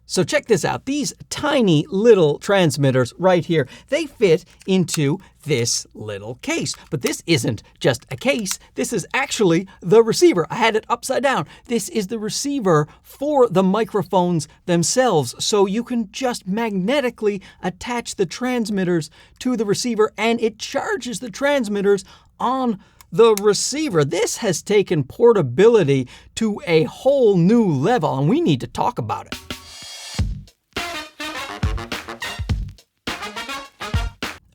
So check this out. These tiny little transmitters right here, they fit into this little case. But this isn't just a case. This is actually the receiver. I had it upside down. This is the receiver for the microphones themselves. So you can just magnetically attach the transmitters to the receiver, and it charges the transmitters on the receiver. This has taken portability to a whole new level, and we need to talk about it.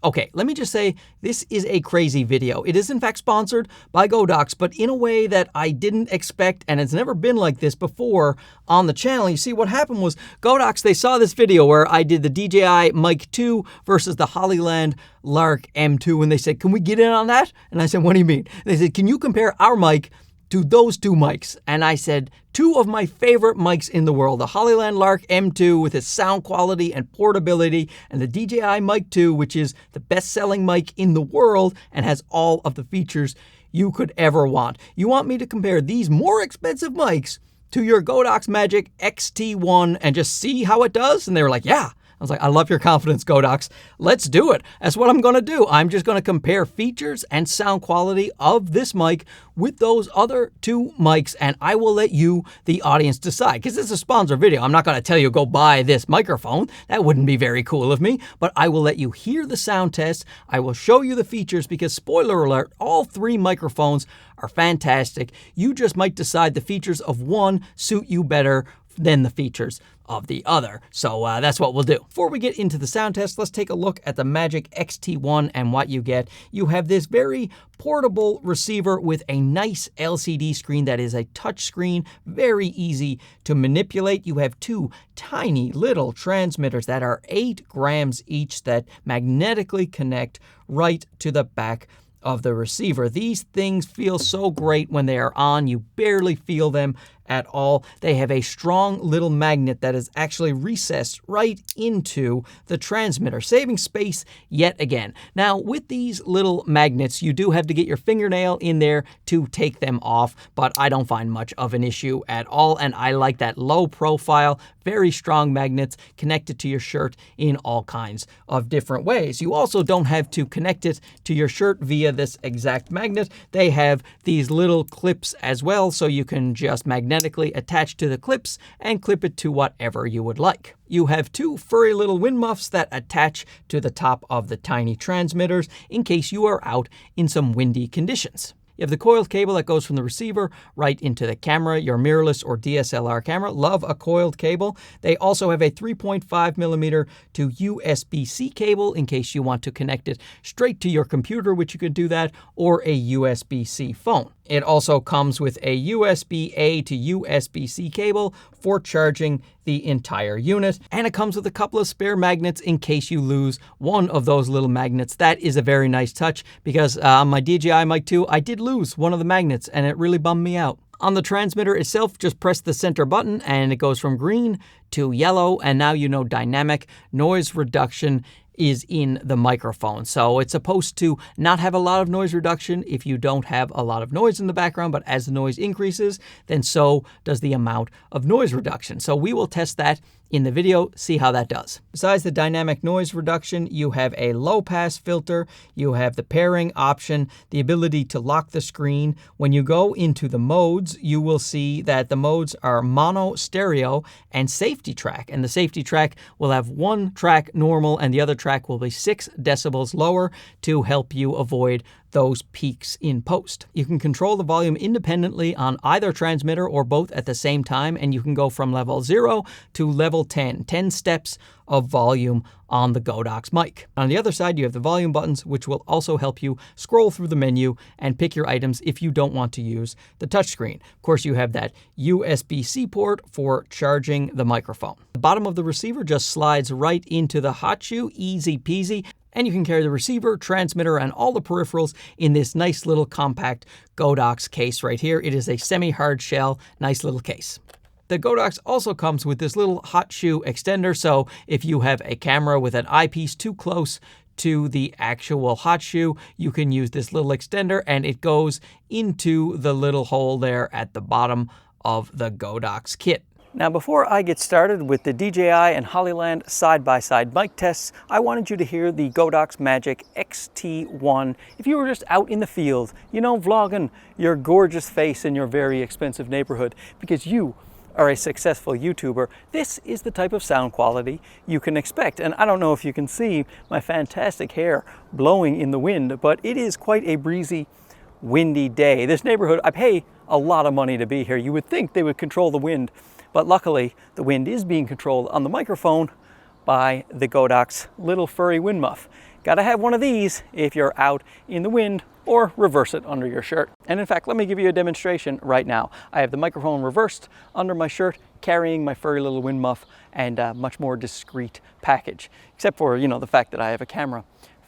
Okay, let me just say, this is a crazy video. It is in fact sponsored by Godox, but in a way that I didn't expect, and it's never been like this before on the channel. You see, what happened was Godox, they saw this video where I did the DJI Mic 2 versus the Hollyland Lark M2, and they said, can we get in on that? And I said, what do you mean? They said, can you compare our mic to those two mics? And I said, two of my favorite mics in the world, the Hollyland Lark M2 with its sound quality and portability, and the DJI Mic 2, which is the best-selling mic in the world and has all of the features you could ever want. You want me to compare these more expensive mics to your Godox Magic XT1 and just see how it does? And they were like, yeah. I was like, I love your confidence, Godox. Let's do it. That's what I'm going to do. I'm just going to compare features and sound quality of this mic with those other two mics, and I will let you, the audience, decide. Because this is a sponsored video. I'm not going to tell you go buy this microphone. That wouldn't be very cool of me. But I will let you hear the sound test. I will show you the features because, spoiler alert, all three microphones are fantastic. You just might decide the features of one suit you better than the features of the other. So that's what we'll do. Before we get into the sound test, let's take a look at the Magic XT1 and what you get. You have this very portable receiver with a nice LCD screen that is a touch screen, very easy to manipulate. You have two tiny little transmitters that are 8 grams each that magnetically connect right to the back of the receiver. These things feel so great when they are on. You barely feel them at all. They have a strong little magnet that is actually recessed right into the transmitter, saving space yet again. Now, with these little magnets, you do have to get your fingernail in there to take them off, but I don't find much of an issue at all, and I like that low profile, very strong magnets connected to your shirt in all kinds of different ways. You also don't have to connect it to your shirt via this exact magnet. They have these little clips as well, so you can just magnetically attach to the clips and clip it to whatever you would like. You have two furry little wind muffs that attach to the top of the tiny transmitters in case you are out in some windy conditions. You have the coiled cable that goes from the receiver right into the camera, your mirrorless or DSLR camera. Love a coiled cable. They also have a 3.5mm to USB-C cable in case you want to connect it straight to your computer, which you could do that, or a USB-C phone. It also comes with a USB-A to USB-C cable for charging the entire unit. And it comes with a couple of spare magnets in case you lose one of those little magnets. That is a very nice touch because on my DJI Mic 2, I did lose one of the magnets and it really bummed me out. On the transmitter itself, just press the center button and it goes from green to yellow. And now you know dynamic noise reduction is in the microphone. So it's supposed to not have a lot of noise reduction if you don't have a lot of noise in the background, but as the noise increases, then so does the amount of noise reduction. So we will test that in the video, see how that does. Besides the dynamic noise reduction, you have a low pass filter, you have the pairing option, the ability to lock the screen. When you go into the modes, you will see that the modes are mono, stereo, and safety track. And the safety track will have one track normal and the other track will be 6 decibels lower to help you avoid those peaks in post. You can control the volume independently on either transmitter or both at the same time, and you can go from level 0 to level 10 steps of volume on the Godox mic. On the other side, you have the volume buttons, which will also help you scroll through the menu and pick your items if you don't want to use the touchscreen. Of course, you have that USB-C port for charging the microphone. The bottom of the receiver just slides right into the hot shoe, easy peasy. And you can carry the receiver, transmitter, and all the peripherals in this nice little compact Godox case right here. It is a semi-hard shell, nice little case. The Godox also comes with this little hot shoe extender, so if you have a camera with an eyepiece too close to the actual hot shoe, you can use this little extender and it goes into the little hole there at the bottom of the Godox kit. Now, before I get started with the DJI and Hollyland side-by-side mic tests, I wanted you to hear the Godox Magic XT1. If you were just out in the field, you know, vlogging your gorgeous face in your very expensive neighborhood because you are a successful YouTuber, this is the type of sound quality you can expect. And I don't know if you can see my fantastic hair blowing in the wind, but it is quite a breezy, windy day. This neighborhood, I pay a lot of money to be here. You would think they would control the wind, but luckily the wind is being controlled on the microphone by the Godox little furry wind muff. Gotta have one of these if you're out in the wind, or reverse it under your shirt. And in fact, let me give you a demonstration right now. I have the microphone reversed under my shirt, carrying my furry little wind muff and a much more discreet package. Except for, you know, the fact that I have a camera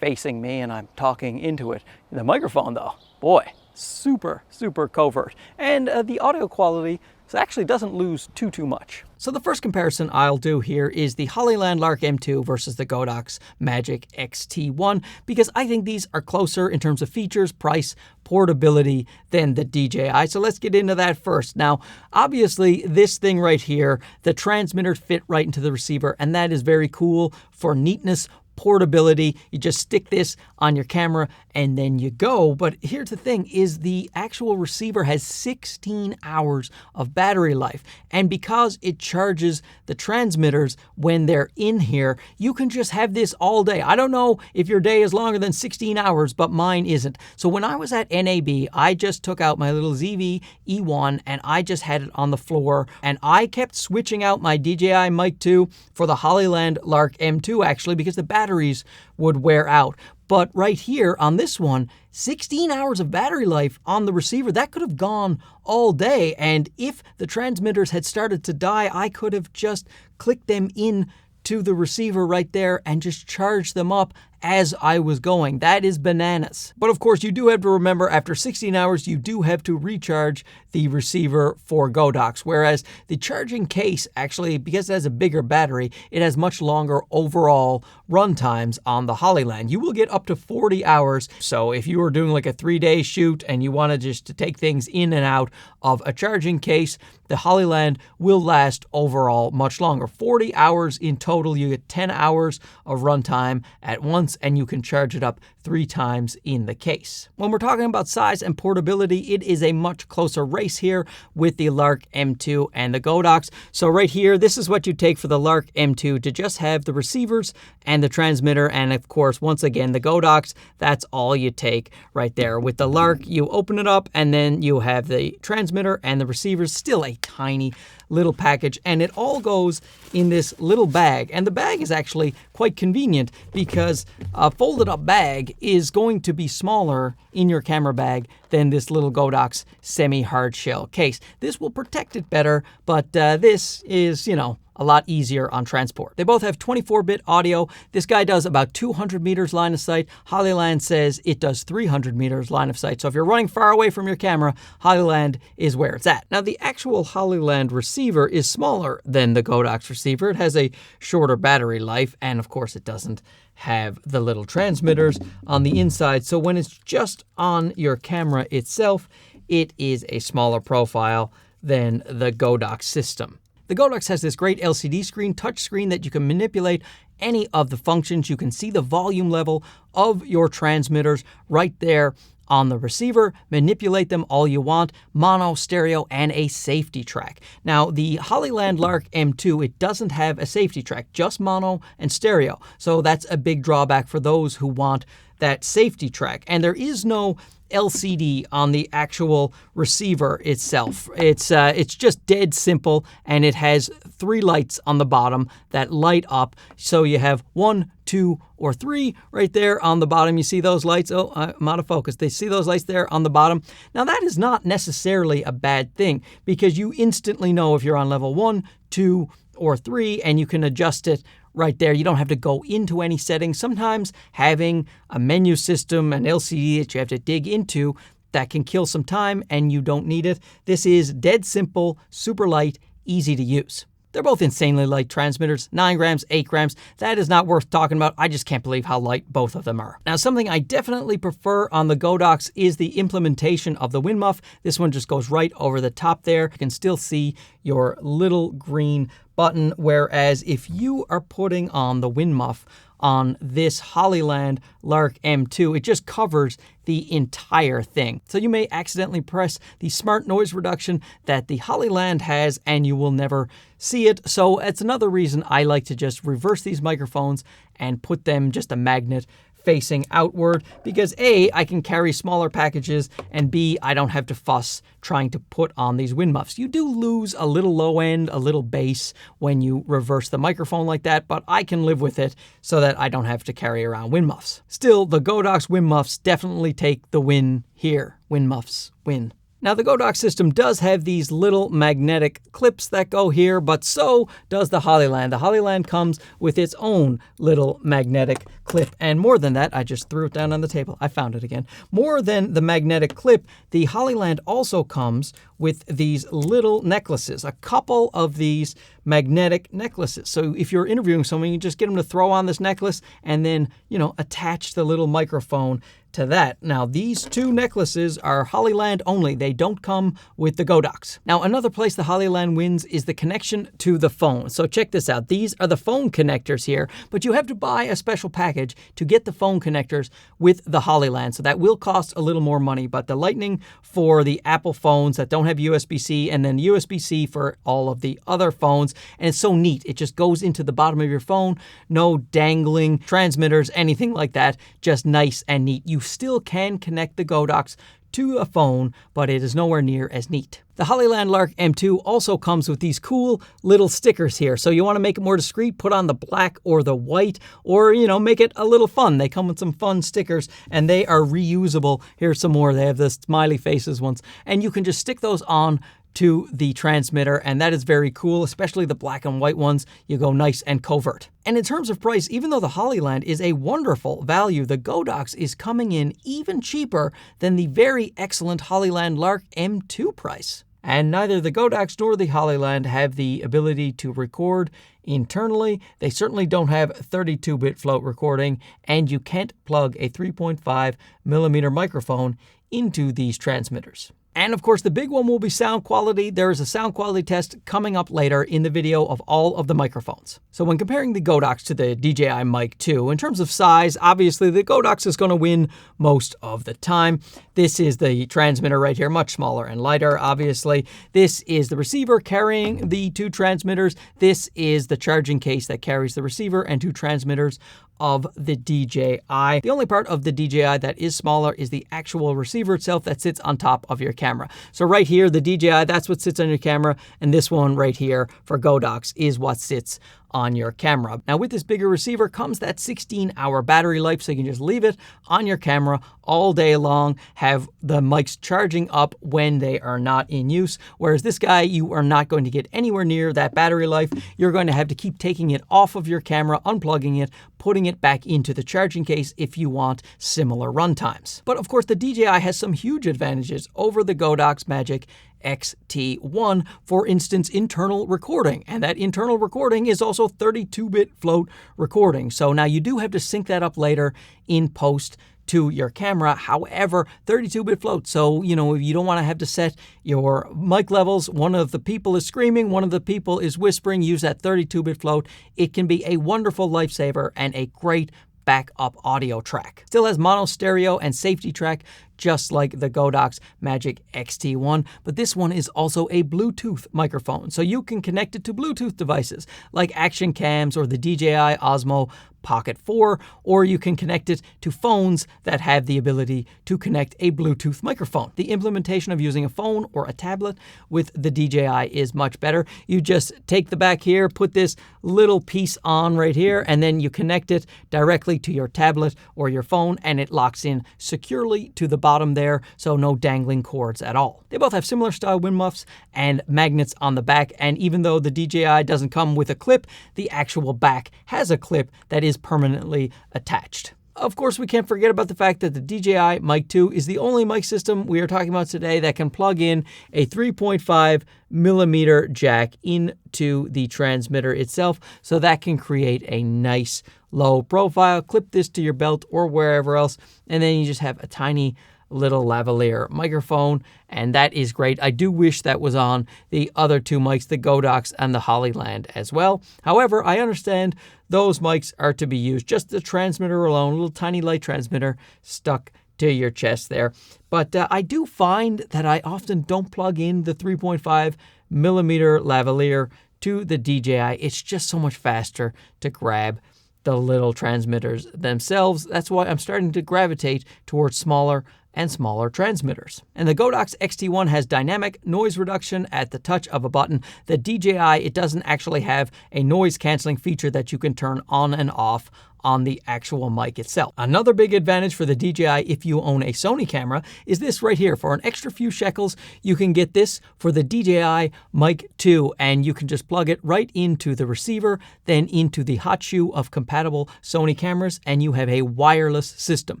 facing me and I'm talking into it. The microphone though, boy, super, super covert. And the audio quality actually doesn't lose too much. So the first comparison I'll do here is the Hollyland Lark M2 versus the Godox Magic XT1, because I think these are closer in terms of features, price, portability than the DJI. So let's get into that first. Now, obviously this thing right here, the transmitters fit right into the receiver, and that is very cool for neatness, portability. You just stick this on your camera and then you go. But here's the thing, is the actual receiver has 16 hours of battery life. And because it charges the transmitters when they're in here, you can just have this all day. I don't know if your day is longer than 16 hours, but mine isn't. So when I was at NAB, I just took out my little ZV E1 and I just had it on the floor, and I kept switching out my DJI Mic 2 for the Hollyland Lark M2 actually, because the batteries would wear out. But right here on this one, 16 hours of battery life on the receiver, that could have gone all day. And if the transmitters had started to die, I could have just clicked them in to the receiver right there and just charged them up as I was going. That is bananas. But of course, you do have to remember, after 16 hours, you do have to recharge the receiver for Godox, whereas the charging case, actually, because it has a bigger battery, it has much longer overall run times on the Hollyland. You will get up to 40 hours. So if you were doing like a 3-day shoot and you wanted just to take things in and out of a charging case, the Hollyland will last overall much longer. 40 hours in total. You get 10 hours of runtime at once, and you can charge it up 3 times in the case. When we're talking about size and portability, it is a much closer race here with the Lark M2 and the Godox. So right here, this is what you take for the Lark M2 to just have the receivers and the transmitter. And of course, once again, the Godox, that's all you take right there. With the Lark, you open it up and then you have the transmitter and the receivers, still a tiny little package, and it all goes in this little bag. And the bag is actually quite convenient because a folded up bag is going to be smaller in your camera bag than this little Godox semi-hard shell case. This will protect it better, but this is, you know, a lot easier on transport. They both have 24-bit audio. This guy does about 200 meters line of sight. Hollyland says it does 300 meters line of sight. So if you're running far away from your camera, Hollyland is where it's at. Now, the actual Hollyland receiver is smaller than the Godox receiver. It has a shorter battery life, and of course, it doesn't have the little transmitters on the inside. So when it's just on your camera itself, it is a smaller profile than the Godox system. The Godox has this great LCD screen, touch screen, that you can manipulate any of the functions. You can see the volume level of your transmitters right there on the receiver, manipulate them all you want, mono, stereo, and a safety track. Now, the Hollyland Lark M2, it doesn't have a safety track, just mono and stereo. So that's a big drawback for those who want that safety track. And there is no LCD on the actual receiver itself. It's just dead simple, and it has 3 lights on the bottom that light up. So you have 1, 2, or 3 right there on the bottom. You see those lights? Oh, I'm out of focus. They see those lights there on the bottom. Now, that is not necessarily a bad thing, because you instantly know if you're on level 1, 2, or 3, and you can adjust it right there. You don't have to go into any settings. Sometimes having a menu system, an LCD that you have to dig into, that can kill some time, and you don't need it. This is dead simple, super light, easy to use. They're both insanely light transmitters, 9 grams, 8 grams. That is not worth talking about. I just can't believe how light both of them are. Now, something I definitely prefer on the Godox is the implementation of the wind muff. This one just goes right over the top there. You can still see your little green button, whereas if you are putting on the wind muff on this Hollyland Lark M2, it just covers the entire thing. So you may accidentally press the smart noise reduction that the Hollyland has and you will never see it. So it's another reason I like to just reverse these microphones and put them just a magnet facing outward, because A, I can carry smaller packages, and B, I don't have to fuss trying to put on these wind muffs. You do lose a little low end, a little bass when you reverse the microphone like that, but I can live with it so that I don't have to carry around wind muffs. Still, the Godox wind muffs definitely take the win here. Wind muffs win. Now, the Godox system does have these little magnetic clips that go here, but so does the Hollyland. The Hollyland comes with its own little magnetic clip. And more than that, I just threw it down on the table. I found it again. More than the magnetic clip, the Hollyland also comes with these little necklaces, a couple of these magnetic necklaces. So if you're interviewing someone, you just get them to throw on this necklace and then, attach the little microphone to that. Now, these two necklaces are Hollyland only. They don't come with the Godox. Now, another place the Hollyland wins is the connection to the phone. So check this out. These are the phone connectors here, but you have to buy a special package to get the phone connectors with the Hollyland. So that will cost a little more money, but the Lightning for the Apple phones that don't have USB-C, and then USB-C for all of the other phones. And it's so neat. It just goes into the bottom of your phone. No dangling transmitters, anything like that. Just nice and neat. You still can connect the Godox to a phone, but it is nowhere near as neat. The Hollyland Lark M2 also comes with these cool little stickers here. So you want to make it more discreet, put on the black or the white, or, make it a little fun. They come with some fun stickers and they are reusable. Here's some more. They have the smiley faces ones, and you can just stick those on to the transmitter, and that is very cool, especially the black and white ones. You go nice and covert. And in terms of price, even though the Hollyland is a wonderful value, the Godox is coming in even cheaper than the very excellent Hollyland Lark M2 price. And neither the Godox nor the Hollyland have the ability to record internally. They certainly don't have 32-bit float recording, and you can't plug a 3.5 millimeter microphone into these transmitters. And of course, the big one will be sound quality. There is a sound quality test coming up later in the video of all of the microphones. So when comparing the Godox to the DJI Mic 2, in terms of size, obviously the Godox is going to win most of the time. This is the transmitter right here, much smaller and lighter, obviously. This is the receiver carrying the two transmitters. This is the charging case that carries the receiver and two transmitters of the DJI. The only part of the DJI that is smaller is the actual receiver itself that sits on top of your camera. So right here, the DJI, that's what sits on your camera, and this one right here for Godox is what sits on your camera. Now, with this bigger receiver comes that 16-hour battery life, so you can just leave it on your camera all day long, have the mics charging up when they are not in use. Whereas this guy, you are not going to get anywhere near that battery life. You're going to have to keep taking it off of your camera, unplugging it, putting it back into the charging case if you want similar run times. But of course, the DJI has some huge advantages over the Godox Magic XT1, for instance, internal recording. And that internal recording is also 32-bit float recording. So now you do have to sync that up later in post to your camera. However, 32-bit float. So, if you don't want to have to set your mic levels, one of the people is screaming, one of the people is whispering, use that 32-bit float. It can be a wonderful lifesaver and a great backup audio track. Still has mono stereo and safety track, just like the Godox Magic XT1, but this one is also a Bluetooth microphone, so you can connect it to Bluetooth devices like action cams or the DJI Osmo Pocket 4, or you can connect it to phones that have the ability to connect a Bluetooth microphone. The implementation of using a phone or a tablet with the DJI is much better. You just take the back here, put this little piece on right here, and then you connect it directly to your tablet or your phone, and it locks in securely to the bottom there, so no dangling cords at all. They both have similar style wind muffs and magnets on the back, and even though the DJI doesn't come with a clip, the actual back has a clip that is permanently attached. Of course, we can't forget about the fact that the DJI Mic 2 is the only mic system we are talking about today that can plug in a 3.5mm jack into the transmitter itself, so that can create a nice low profile. Clip this to your belt or wherever else, and then you just have a tiny little lavalier microphone, and that is great. I do wish that was on the other two mics, the Godox and the Hollyland as well. However, I understand those mics are to be used, just the transmitter alone, a little tiny light transmitter stuck to your chest there. But I do find that I often don't plug in the 3.5mm lavalier to the DJI. It's just so much faster to grab the little transmitters themselves. That's why I'm starting to gravitate towards smaller and smaller transmitters. And the Godox XT1 has dynamic noise reduction at the touch of a button. The DJI, it doesn't actually have a noise canceling feature that you can turn on and off on the actual mic itself. Another big advantage for the DJI if you own a Sony camera is this right here. For an extra few shekels, you can get this for the DJI Mic 2, and you can just plug it right into the receiver, then into the hot shoe of compatible Sony cameras, and you have a wireless system.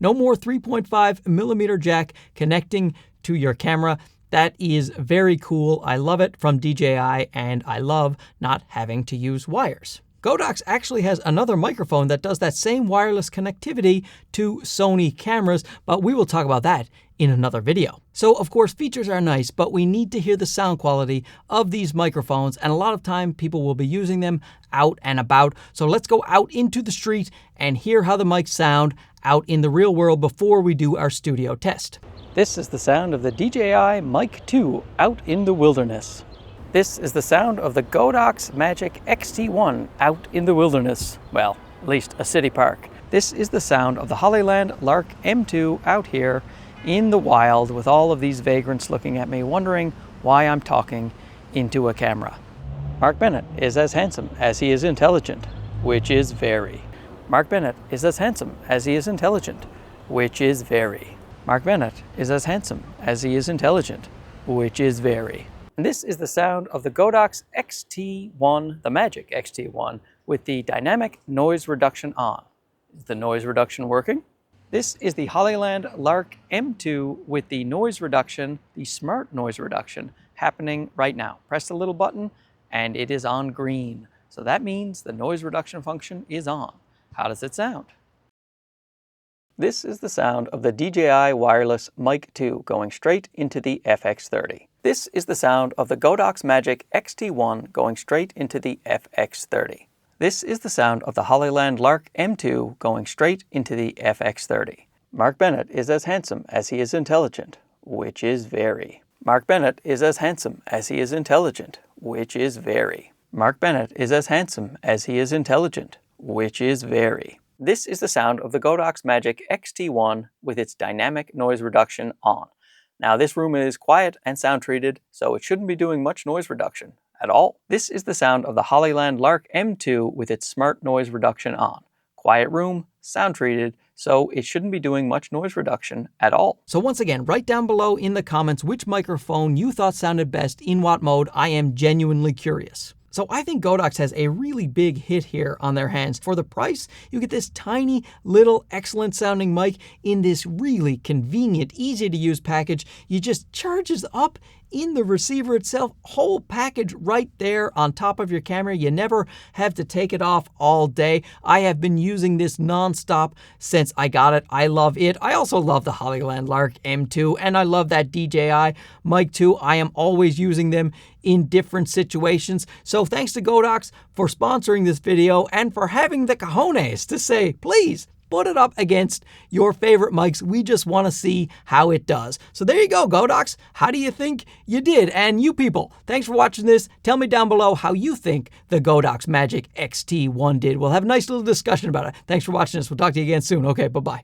No more 3.5mm jack connecting to your camera. That is very cool. I love it from DJI, and I love not having to use wires. Godox actually has another microphone that does that same wireless connectivity to Sony cameras, but we will talk about that in another video. So of course, features are nice, but we need to hear the sound quality of these microphones, and a lot of time people will be using them out and about. So let's go out into the street and hear how the mics sound out in the real world before we do our studio test. This is the sound of the DJI Mic 2 out in the wilderness. This is the sound of the Godox Magic XT1 out in the wilderness. Well, at least a city park. This is the sound of the Hollyland Lark M2 out here in the wild with all of these vagrants looking at me, wondering why I'm talking into a camera. Mark Bennett is as handsome as he is intelligent, which is very. Mark Bennett is as handsome as he is intelligent, which is very. Mark Bennett is as handsome as he is intelligent, which is very. And this is the sound of the Godox XT1, the Magic XT1, with the dynamic noise reduction on. Is the noise reduction working? This is the Hollyland Lark M2 with the noise reduction, the smart noise reduction, happening right now. Press the little button and it is on green. So that means the noise reduction function is on. How does it sound? This is the sound of the DJI wireless Mic 2 going straight into the FX30. This is the sound of the Godox Magic XT1 going straight into the FX30. This is the sound of the Hollyland Lark M2 going straight into the FX30. Mark Bennett is as handsome as he is intelligent, which is very. Mark Bennett is as handsome as he is intelligent, which is very. Mark Bennett is as handsome as he is intelligent, which is very. This is the sound of the Godox Magic XT1 with its dynamic noise reduction on. Now this room is quiet and sound treated, so it shouldn't be doing much noise reduction at all. This is the sound of the Hollyland Lark M2 with its smart noise reduction on. Quiet room, sound treated, so it shouldn't be doing much noise reduction at all. So once again, write down below in the comments which microphone you thought sounded best in what mode. I am genuinely curious. So I think Godox has a really big hit here on their hands. For the price, you get this tiny little excellent sounding mic in this really convenient, easy to use package. You just charges up in the receiver itself, whole package right there on top of your camera. You never have to take it off all day. I have been using this nonstop since I got it. I love it. I also love the Hollyland Lark M2, and I love that DJI Mic 2. I am always using them in different situations. So thanks to Godox for sponsoring this video and for having the cojones to say, please, put it up against your favorite mics. We just want to see how it does. So there you go, Godox. How do you think you did? And you people, thanks for watching this. Tell me down below how you think the Godox Magic XT1 did. We'll have a nice little discussion about it. Thanks for watching this. We'll talk to you again soon. Okay, bye-bye.